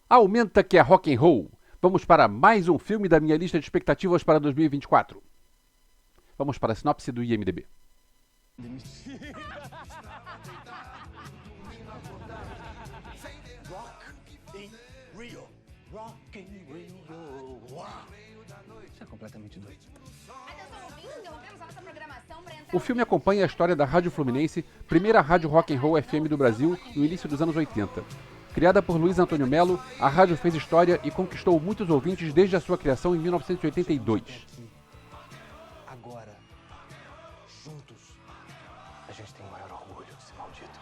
Aumenta que é rock and roll. Vamos para mais um filme da minha lista de expectativas para 2024. Vamos para a sinopse do IMDb. Isso é completamente doido. O filme acompanha a história da Rádio Fluminense, primeira rádio rock and roll FM do Brasil, no início dos anos 80. Criada por Luiz Antônio Melo, a rádio fez história e conquistou muitos ouvintes desde a sua criação em 1982. Agora, juntos, a gente tem o maior orgulho de ser maldito.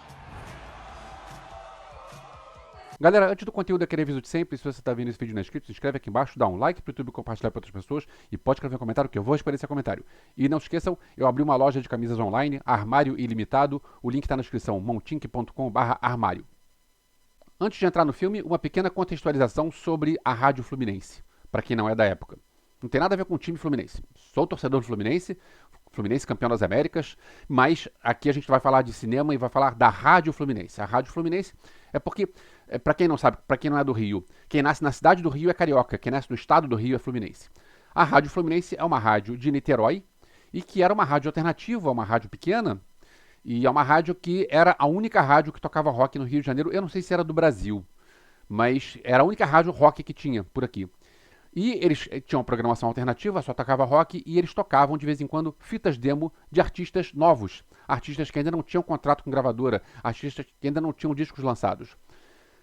Galera, antes do conteúdo, eu queria aviso de sempre, se você está vendo esse vídeo não é inscrito, se inscreve aqui embaixo, dá um like pro YouTube, compartilhar para outras pessoas e pode escrever um comentário que eu vou responder esse comentário. E não se esqueçam, eu abri uma loja de camisas online, Armário Ilimitado, o link está na descrição, montink.com/armário. Antes de entrar no filme, uma pequena contextualização sobre a Rádio Fluminense, para quem não é da época. Não tem nada a ver com o time Fluminense. Sou torcedor do Fluminense, Fluminense campeão das Américas, mas aqui a gente vai falar de cinema e vai falar da Rádio Fluminense. A Rádio Fluminense é porque, para quem não sabe, para quem não é do Rio, quem nasce na cidade do Rio é carioca, quem nasce no estado do Rio é fluminense. A Rádio Fluminense é uma rádio de Niterói e que era uma rádio alternativa, uma rádio pequena, e é uma rádio que era a única rádio que tocava rock no Rio de Janeiro. Eu não sei se era do Brasil, mas era a única rádio rock que tinha por aqui. E eles tinham programação alternativa, só tocava rock, e eles tocavam de vez em quando fitas demo de artistas novos. Artistas que ainda não tinham contrato com gravadora, artistas que ainda não tinham discos lançados.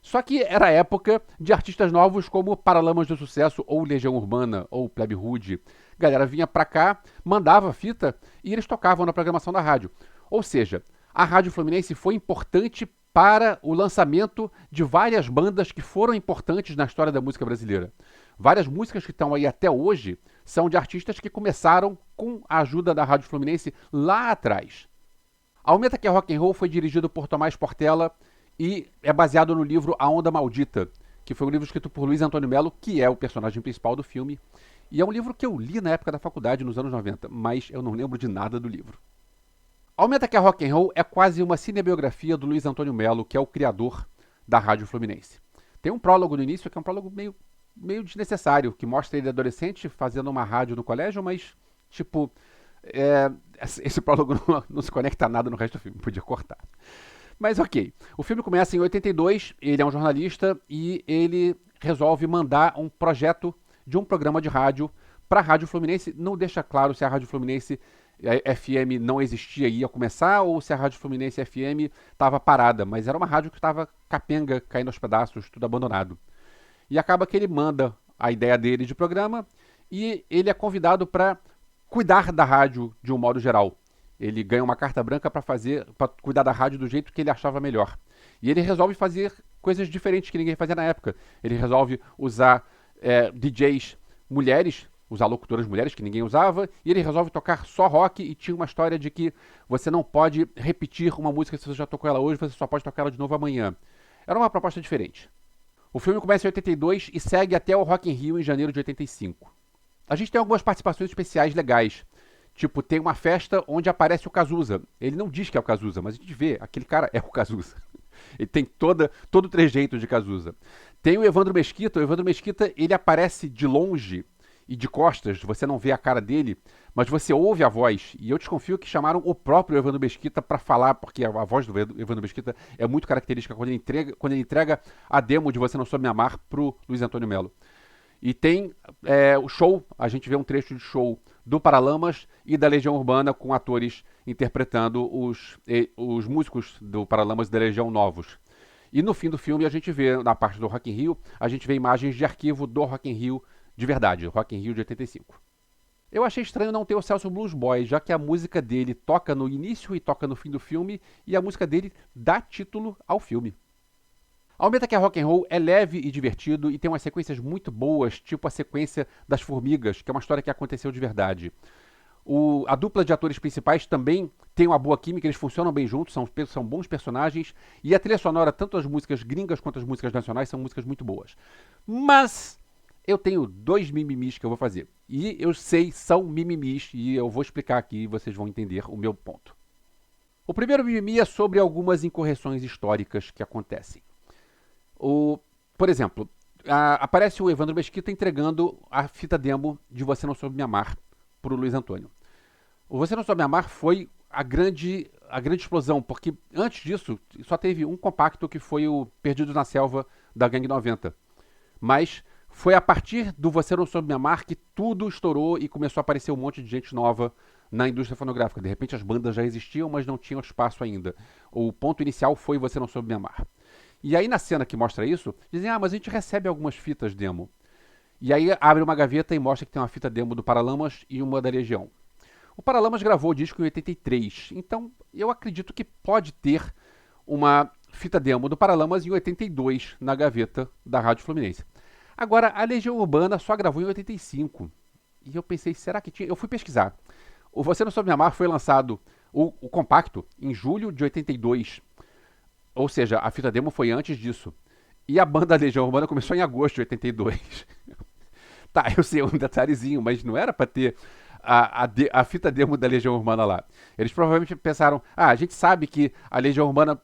Só que era a época de artistas novos como Paralamas do Sucesso, ou Legião Urbana, ou Plebe Rude. Galera vinha pra cá, mandava fita, e eles tocavam na programação da rádio. Ou seja, a Rádio Fluminense foi importante para o lançamento de várias bandas que foram importantes na história da música brasileira. Várias músicas que estão aí até hoje são de artistas que começaram com a ajuda da Rádio Fluminense lá atrás. Aumenta que é Rock and Roll foi dirigido por Tomás Portela e é baseado no livro A Onda Maldita, que foi um livro escrito por Luiz Antônio Melo, que é o personagem principal do filme. E é um livro que eu li na época da faculdade, nos anos 90, mas eu não lembro de nada do livro. Aumenta que é Rock and Roll é quase uma cinebiografia do Luiz Antônio Melo, que é o criador da Rádio Fluminense. Tem um prólogo no início, que é um prólogo meio desnecessário, que mostra ele adolescente fazendo uma rádio no colégio, mas, tipo, esse prólogo não se conecta a nada no resto do filme, podia cortar. Mas ok, o filme começa em 82, ele é um jornalista e ele resolve mandar um projeto de um programa de rádio para a Rádio Fluminense. Não deixa claro se a Rádio Fluminense FM não existia e ia começar, ou se a Rádio Fluminense FM estava parada, mas era uma rádio que estava capenga, caindo aos pedaços, tudo abandonado. E acaba que ele manda a ideia dele de programa e ele é convidado para cuidar da rádio de um modo geral. Ele ganha uma carta branca para cuidar da rádio do jeito que ele achava melhor. E ele resolve fazer coisas diferentes que ninguém fazia na época. Ele resolve usar DJs mulheres, usar locutoras mulheres que ninguém usava, e ele resolve tocar só rock, e tinha uma história de que você não pode repetir uma música se você já tocou ela hoje, você só pode tocar ela de novo amanhã. Era uma proposta diferente. O filme começa em 82 e segue até o Rock in Rio em janeiro de 85. A gente tem algumas participações especiais legais. Tipo, tem uma festa onde aparece o Cazuza. Ele não diz que é o Cazuza, mas a gente vê, aquele cara é o Cazuza. Ele tem todo o trejeito de Cazuza. Tem o Evandro Mesquita. O Evandro Mesquita, ele aparece de longe e de costas, você não vê a cara dele, mas você ouve a voz. E eu desconfio que chamaram o próprio Evandro Mesquita para falar, porque a voz do Evandro Mesquita é muito característica quando ele entrega a demo de Você Não Soube Me Amar pro Luiz Antônio Melo. E tem o show, a gente vê um trecho de show do Paralamas e da Legião Urbana, com atores interpretando os músicos do Paralamas e da Legião novos. E no fim do filme a gente vê, na parte do Rock in Rio, a gente vê imagens de arquivo do Rock in Rio de verdade, Rock in Rio de 85. Eu achei estranho não ter o Celso Blues Boy, já que a música dele toca no início e toca no fim do filme, e a música dele dá título ao filme. Aumenta que é Rock and Roll é leve e divertido e tem umas sequências muito boas, tipo a sequência das Formigas, que é uma história que aconteceu de verdade. A dupla de atores principais também tem uma boa química, eles funcionam bem juntos, são bons personagens, e a trilha sonora, tanto as músicas gringas quanto as músicas nacionais, são músicas muito boas. Mas eu tenho dois mimimis que eu vou fazer. E eu sei, são mimimis, e eu vou explicar aqui e vocês vão entender o meu ponto. O primeiro mimimi é sobre algumas incorreções históricas que acontecem. Por exemplo, aparece o Evandro Mesquita entregando a fita demo de Você Não Soube Me Amar para o Luiz Antônio. O Você Não Soube Me Amar foi a grande explosão, porque antes disso só teve um compacto que foi o Perdidos na Selva da Gangue 90. Mas foi a partir do Você Não Soube Me Amar que tudo estourou e começou a aparecer um monte de gente nova na indústria fonográfica. De repente as bandas já existiam, mas não tinham espaço ainda. O ponto inicial foi Você Não Soube Me Amar. E aí na cena que mostra isso, dizem, mas a gente recebe algumas fitas demo. E aí abre uma gaveta e mostra que tem uma fita demo do Paralamas e uma da Legião. O Paralamas gravou o disco em 83, então eu acredito que pode ter uma fita demo do Paralamas em 82 na gaveta da Rádio Fluminense. Agora, a Legião Urbana só gravou em 85. E eu pensei, será que tinha? Eu fui pesquisar. O Você Não Soube Me Amar foi lançado, o compacto, em julho de 82. Ou seja, a fita demo foi antes disso. E a banda Legião Urbana começou em agosto de 82. Tá, eu sei, um detalhezinho, mas não era pra ter a fita demo da Legião Urbana lá. Eles provavelmente pensaram, a gente sabe que a Legião Urbana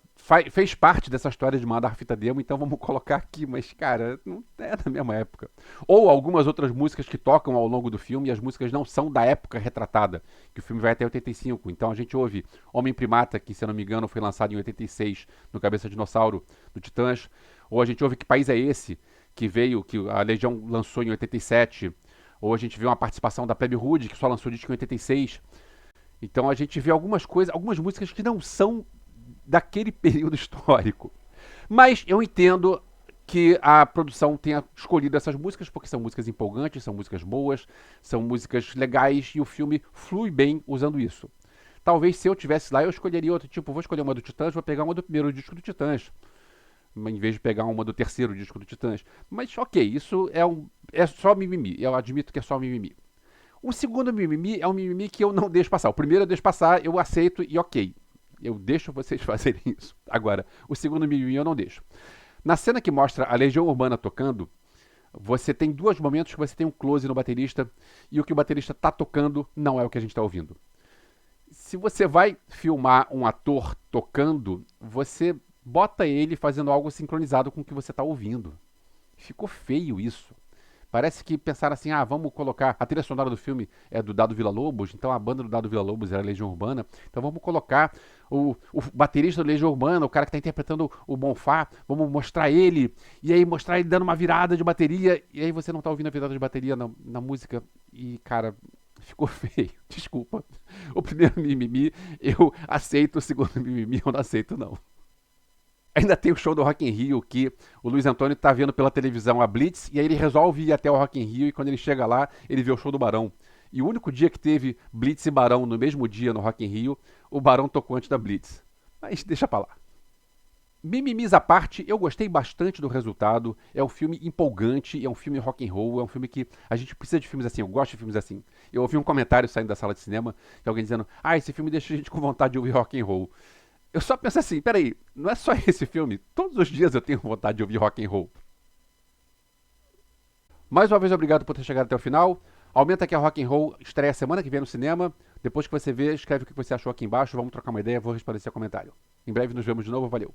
fez parte dessa história de mandar fita demo, então vamos colocar aqui, mas cara, não é da mesma época. Ou algumas outras músicas que tocam ao longo do filme e as músicas não são da época retratada, que o filme vai até 85. Então a gente ouve Homem Primata, que se eu não me engano foi lançado em 86 no Cabeça Dinossauro, do Titãs. Ou a gente ouve Que País é Esse, que a Legião lançou em 87. Ou a gente vê uma participação da Plebe Rude, que só lançou disco em 86. Então a gente vê algumas músicas que não são daquele período histórico. Mas eu entendo que a produção tenha escolhido essas músicas, porque são músicas empolgantes, são músicas boas, são músicas legais, e o filme flui bem usando isso. Talvez se eu tivesse lá, eu escolheria outro tipo, vou escolher uma do Titãs, vou pegar uma do primeiro disco do Titãs, em vez de pegar uma do terceiro disco do Titãs. Mas ok, isso é só mimimi, eu admito que é só mimimi. O segundo mimimi é um mimimi que eu não deixo passar. O primeiro eu deixo passar, eu aceito e ok. Eu deixo vocês fazerem isso. Agora, o segundo mimimi eu não deixo. Na cena que mostra a Legião Urbana tocando, você tem dois momentos que você tem um close no baterista e o que o baterista está tocando não é o que a gente está ouvindo. Se você vai filmar um ator tocando, você bota ele fazendo algo sincronizado com o que você está ouvindo. Ficou feio isso. Parece que pensaram assim, vamos colocar... A trilha sonora do filme é do Dado Villa-Lobos, então a banda do Dado Villa-Lobos era a Legião Urbana, então vamos colocar o baterista da Legião Urbana, o cara que está interpretando o Bonfá, vamos mostrar ele, e aí mostrar ele dando uma virada de bateria, e aí você não está ouvindo a virada de bateria na música, e cara, ficou feio, desculpa. O primeiro mimimi eu aceito, o segundo mimimi eu não aceito não. Ainda tem o show do Rock in Rio, que o Luiz Antônio está vendo pela televisão a Blitz, e aí ele resolve ir até o Rock in Rio, e quando ele chega lá, ele vê o show do Barão. E o único dia que teve Blitz e Barão no mesmo dia no Rock in Rio, o Barão tocou antes da Blitz. Mas deixa pra lá. Mimimis à parte, eu gostei bastante do resultado. É um filme empolgante, é um filme rock and roll, é um filme que a gente precisa de filmes assim, eu gosto de filmes assim. Eu ouvi um comentário saindo da sala de cinema, de alguém dizendo, esse filme deixa a gente com vontade de ouvir rock and roll. Eu só penso assim, peraí, não é só esse filme? Todos os dias eu tenho vontade de ouvir rock and roll. Mais uma vez, obrigado por ter chegado até o final. Aumenta aqui a Rock and Roll, estreia semana que vem no cinema. Depois que você vê, escreve o que você achou aqui embaixo, vamos trocar uma ideia, vou responder seu comentário. Em breve nos vemos de novo, valeu.